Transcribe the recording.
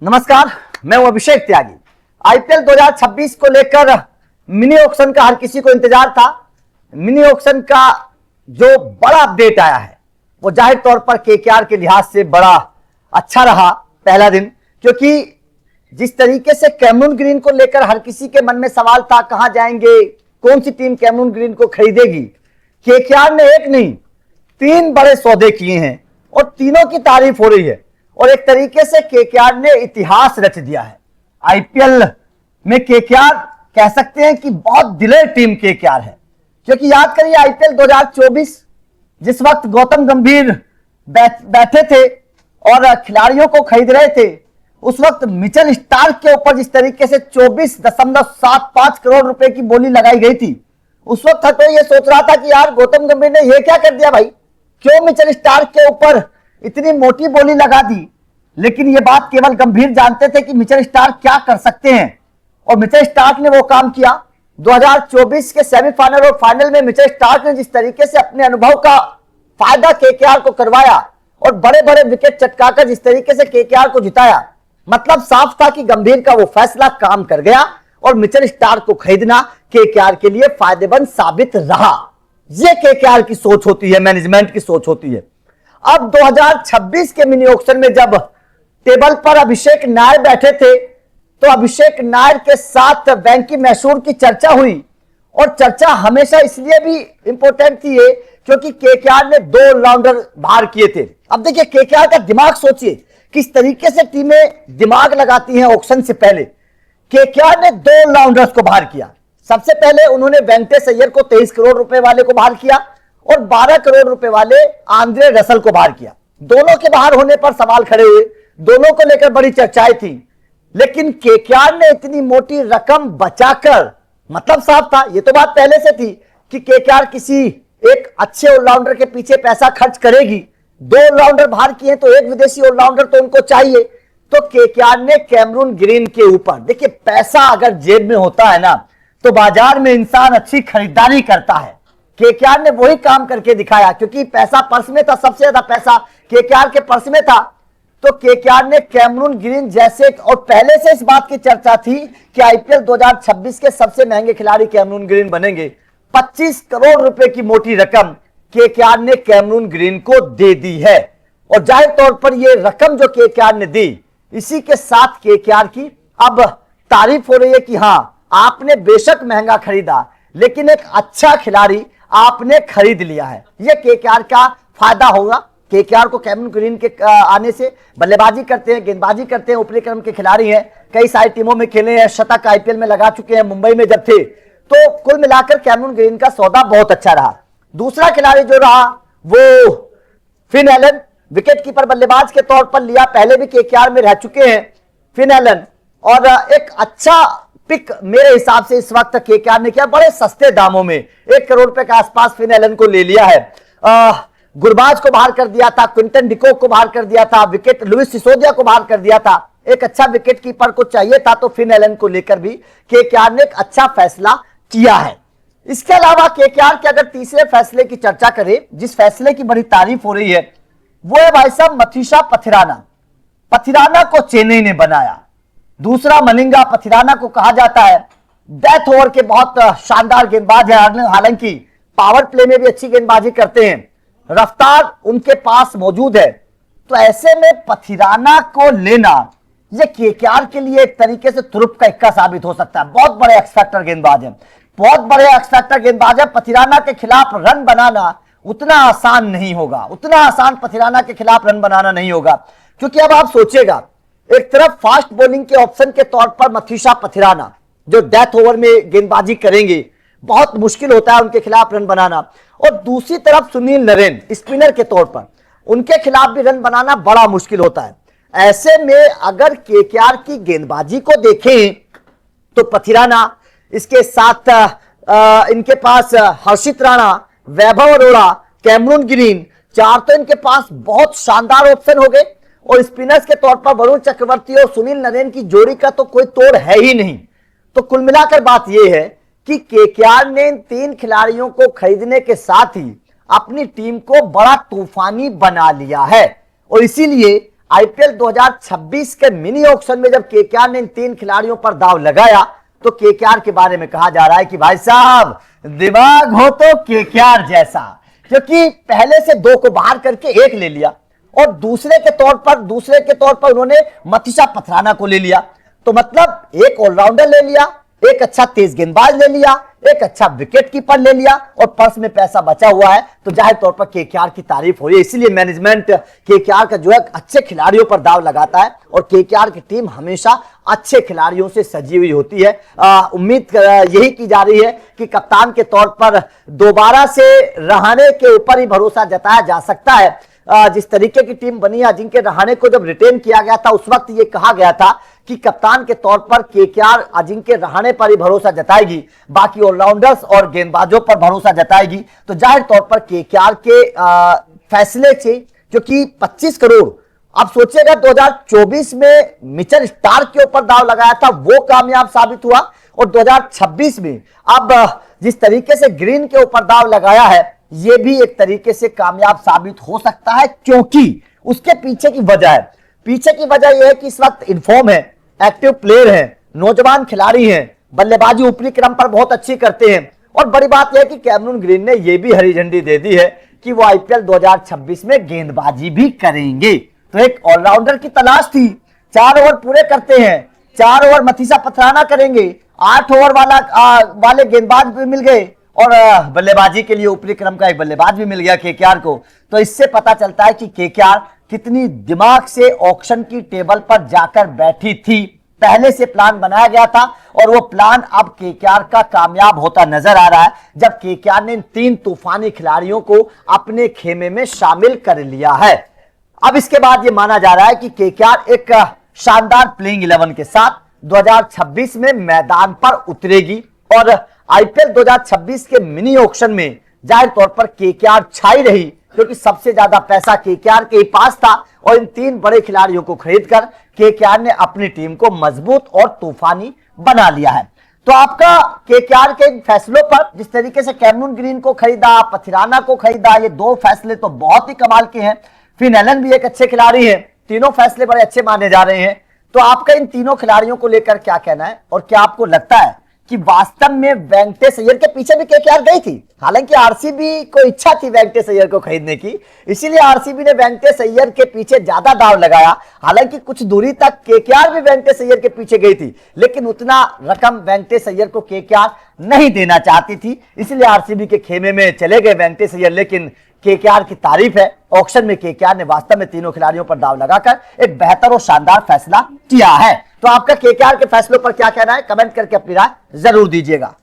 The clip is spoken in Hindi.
नमस्कार, मैं हूं अभिषेक त्यागी। आईपीएल 2026 को लेकर मिनी ऑक्शन का हर किसी को इंतजार था। मिनी ऑक्शन का जो बड़ा अपडेट आया है वो जाहिर तौर पर केकेआर के लिहाज से बड़ा अच्छा रहा पहला दिन, क्योंकि जिस तरीके से कैमरून ग्रीन को लेकर हर किसी के मन में सवाल था, कहां जाएंगे, कौन सी टीम कैमरून ग्रीन को खरीदेगी। केकेआर ने एक नहीं 3 बड़े सौदे किए हैं और तीनों की तारीफ हो रही है और एक तरीके से केकेआर ने इतिहास रच दिया है। आईपीएल में केकेआर कह सकते हैं कि बहुत दिलेर टीम केकेआर है, क्योंकि याद करिए आईपीएल 2024 जिस वक्त गौतम गंभीर बैठे थे और खिलाड़ियों को खरीद रहे थे, उस वक्त मिचेल स्टार्क के ऊपर जिस तरीके से 24.75 करोड़ रुपए की बोली लगाई गई थी, उस वक्त तो ये सोच रहा था कि यार गौतम गंभीर ने ये क्या कर दिया भाई, क्यों मिचेल स्टार्क के ऊपर इतनी मोटी बोली लगा दी। लेकिन ये बात केवल गंभीर जानते थे कि मिचेल स्टार्क क्या कर सकते हैं और मिचेल स्टार्क ने वो काम किया। 2024 के सेमीफाइनल और फाइनल में मिचेल स्टार्क ने जिस तरीके से अपने अनुभव का फायदा केकेआर को करवाया और बड़े बड़े विकेट चटकाकर जिस तरीके से केकेआर को जिताया, मतलब साफ था कि गंभीर का वो फैसला काम कर गया और मिचेल स्टार्क को खरीदना केकेआर के लिए फायदेमंद साबित रहा। ये केकेआर की सोच होती है, मैनेजमेंट की सोच होती है। अब 2026 के मिनी ऑक्शन में जब टेबल पर अभिषेक नायर बैठे थे तो अभिषेक नायर के साथ वेंकी मैसूर की चर्चा हुई और चर्चा हमेशा इसलिए भी इंपॉर्टेंट थी ये क्योंकि केकेआर ने 2 ऑलराउंडर बाहर किए थे। अब देखिए केकेआर का दिमाग सोचिए किस तरीके से टीमें दिमाग लगाती हैं। ऑक्शन से पहले केकेआर ने 2 ऑलराउंडर्स को बाहर किया। सबसे पहले उन्होंने वेंकटेश अय्यर को 23 करोड़ रुपए वाले को बाहर किया और 12 करोड़ रुपए वाले आंद्रे रसल को बाहर किया। दोनों के बाहर होने पर सवाल खड़े हुए, दोनों को लेकर बड़ी चर्चाएं थी, लेकिन केकेआर ने इतनी मोटी रकम बचाकर, मतलब साफ था, ये तो बात पहले से थी कि केकेआर किसी एक अच्छे ऑलराउंडर के पीछे पैसा खर्च करेगी। 2 ऑलराउंडर बाहर किए तो एक विदेशी ऑलराउंडर तो उनको चाहिए, तो केकेआर ने कैमरून ग्रीन के ऊपर, देखिए पैसा अगर जेब में होता है ना तो बाजार में इंसान अच्छी खरीदारी करता है। केकेआर ने वही काम करके दिखाया, क्योंकि पैसा पर्स में था, सबसे ज्यादा पैसा केकेआर के पर्स में था। तो केकेआर ने कैमरून ग्रीन जैसे, और पहले से इस बात की चर्चा थी कि आईपीएल 2026 के सबसे महंगे खिलाड़ी कैमरून ग्रीन बनेंगे। 25 करोड़ रुपए की मोटी रकम केकेआर ने कैमरून ग्रीन को दे दी है और जाहिर तौर पर यह रकम जो केकेआर ने दी, इसी के साथ केकेआर की अब तारीफ हो रही है कि हां आपने बेशक महंगा खरीदा लेकिन एक अच्छा खिलाड़ी आपने खरीद लिया है। यह केकेआर का फायदा होगा। केकेआर को कैमरून ग्रीन के आने से, बल्लेबाजी करते हैं, गेंदबाजी करते हैं, ऊपरी क्रम के खिलाड़ी हैं, कई सारी टीमों में खेले हैं, शतक आईपीएल में लगा चुके हैं, मुंबई में जब थे, तो कुल मिलाकर कैमरून ग्रीन का सौदा बहुत अच्छा रहा। दूसरा खिलाड़ी जो रहा वो फिन एलन, विकेट कीपर बल्लेबाज के तौर पर लिया, पहले भी केकेआर में रह चुके हैं फिन एलन, और एक अच्छा पिक मेरे हिसाब से इस वक्त केकेआर ने किया। बड़े सस्ते दामों में 1 करोड़ रुपए के आसपास फिन एलन को ले लिया है। गुरबाज को बाहर कर दिया था, क्विंटन डिकॉक को बाहर कर दिया था, विकेट लुइस सिसोदिया को बाहर कर दिया था। एक अच्छा विकेट कीपर को चाहिए था, तो फिन एलन को लेकर भी केकेआर ने एक अच्छा फैसला किया है। इसके अलावा केकेआर के अगर तीसरे फैसले की चर्चा करें, जिस फैसले की बड़ी तारीफ हो रही है, वो है भाई साहब मथीशा पथिराना। पथिराना को चेन्नई ने बनाया। दूसरा मलिंगा पथिराना को कहा जाता है, डेथ ओवर के बहुत शानदार गेंदबाज है, हालांकि पावर प्ले में भी अच्छी गेंदबाजी करते हैं, रफ्तार उनके पास मौजूद है। तो ऐसे में पथिराना को लेना ये केकेआर के लिए एक तरीके से तुरुप का इक्का साबित हो सकता है। बहुत बड़े एक्सफैक्टर गेंदबाज है, बहुत बड़े एक्सफैक्टर गेंदबाज है। पथिराना के खिलाफ रन बनाना उतना आसान नहीं होगा, उतना आसान पथिराना के खिलाफ रन बनाना नहीं होगा, क्योंकि अब आप सोचिएगा, एक तरफ फास्ट बॉलिंग के ऑप्शन के तौर पर मथीशा पथिराना जो डेथ ओवर में गेंदबाजी करेंगे, बहुत मुश्किल होता है उनके खिलाफ रन बनाना, और दूसरी तरफ सुनील नरेन स्पिनर के तौर पर, उनके खिलाफ भी रन बनाना बड़ा मुश्किल होता है। ऐसे में अगर केकेआर की गेंदबाजी को देखें तो पथिराना, इसके साथ इनके पास हर्षित राणा, वैभव अरोड़ा, कैमरून ग्रीन, 4 तो इनके पास बहुत शानदार ऑप्शन हो गए। और स्पिनर्स के तौर पर वरुण चक्रवर्ती और सुनील नरेन की जोड़ी का तो कोई तोड़ है ही नहीं। तो कुल मिलाकर बात यह है कि केकेआर ने इन 3 खिलाड़ियों को खरीदने के साथ ही अपनी टीम को बड़ा तूफानी बना लिया है और इसीलिए आईपीएल 2026 के मिनी ऑक्शन में जब केकेआर ने इन 3 खिलाड़ियों पर दाव लगाया तो केकेआर के बारे में कहा जा रहा है कि भाई साहब दिमाग हो तो केकेआर जैसा, क्योंकि पहले से 2 को बाहर करके 1 ले लिया और दूसरे के तौर पर उन्होंने मथीसा पथराना को ले लिया। तो मतलब एक ऑलराउंडर ले लिया, एक अच्छा तेज गेंदबाज ले लिया, एक अच्छा विकेट कीपर ले लिया और पर्स में पैसा बचा हुआ है, तो जाहिर तौर पर केकेआर की तारीफ हो रही है। इसलिए मैनेजमेंट केकेआर का जो है अच्छे खिलाड़ियों पर दाव लगाता है और केकेआर की टीम हमेशा अच्छे खिलाड़ियों से सजी हुई होती है। उम्मीद यही की जा रही है कि कप्तान के तौर पर दोबारा से रहाणे के ऊपर ही भरोसा जताया जा सकता है। जिस तरीके की टीम बनी है, अजिंक्य रहाणे को जब रिटेन किया गया था उस वक्त ये कहा गया था कि कप्तान के तौर पर केकेआर अजिंक्य रहाणे पर ही भरोसा जताएगी, बाकी ऑलराउंडर्स और गेंदबाजों पर भरोसा जताएगी। तो जाहिर तौर पर केकेआर के फैसले से, क्योंकि 25 करोड़, अब सोचिएगा 2024 में मिचेल स्टार्क के ऊपर दाव लगाया था वो कामयाब साबित हुआ और 2026 में अब जिस तरीके से ग्रीन के ऊपर दाव लगाया है ये भी एक तरीके से कामयाब साबित हो सकता है, क्योंकि उसके पीछे की वजह यह है कि इस वक्त इनफॉर्म है, एक्टिव प्लेयर है, नौजवान खिलाड़ी हैं, बल्लेबाजी ऊपरी क्रम पर बहुत अच्छी करते हैं और बड़ी बात यह है कि कैमरून ग्रीन ने यह भी हरी झंडी दे दी है कि वो आईपीएल 2026 में गेंदबाजी भी करेंगे। तो एक ऑलराउंडर की तलाश थी, 4 ओवर पूरे करते हैं, 4 ओवर मथीसा पथराना करेंगे, 8 ओवर वाले गेंदबाज भी मिल गए और बल्लेबाजी के लिए ऊपरी क्रम का एक बल्लेबाज भी मिल गया केकेआर को। तो इससे पता चलता है कि केकेआर कितनी दिमाग से ऑक्शन की टेबल पर जाकर बैठी थी। पहले से प्लान बनाया गया था और वो प्लान अब केकेआर का कामयाब होता नजर आ रहा है, जब केकेआर ने 3 तूफानी खिलाड़ियों को अपने खेमे में शामिल कर लिया है। अब इसके बाद ये माना जा रहा है कि केकेआर एक शानदार प्लेइंग 11 के साथ 2026 में मैदान पर उतरेगी और आईपीएल 2026 के मिनी ऑक्शन में जाहिर तौर पर केकेआर छाई रही, क्योंकि सबसे ज्यादा पैसा केकेआर के पास था और इन 3 बड़े खिलाड़ियों को खरीदकर केकेआर ने अपनी टीम को मजबूत और तूफानी बना लिया है। तो आपका केकेआर के इन फैसलों पर, जिस तरीके से कैमरून ग्रीन को खरीदा, पथिराना को खरीदा, ये 2 फैसले तो बहुत ही कमाल के हैं। फिन एलन भी एक अच्छे खिलाड़ी हैं, तीनों फैसले बड़े अच्छे माने जा रहे हैं। तो आपका इन तीनों खिलाड़ियों को लेकर क्या कहना है और क्या आपको लगता है कि वास्तव में वेंकटेश अय्यर के पीछे भी केकेआर गई थी? हालांकि आरसीबी को इच्छा थी वेंकटेश अय्यर को खरीदने की, इसीलिए आरसीबी ने वेंकटेश अय्यर के पीछे ज्यादा दाव लगाया। हालांकि कुछ दूरी तक केकेआर भी वेंकटेश अय्यर के पीछे गई थी, लेकिन उतना रकम वेंकटेश अय्यर को केकेआर नहीं देना चाहती थी, इसलिए आरसीबी के खेमे में चले गए वेंकटेश अय्यर। लेकिन केकेआर की तारीफ है, ऑक्शन में केकेआर ने वास्तव में तीनों खिलाड़ियों पर दाव लगाकर एक बेहतर और शानदार फैसला किया है। तो आपका केकेआर के फैसलों पर क्या कहना है, कमेंट करके अपनी राय जरूर दीजिएगा।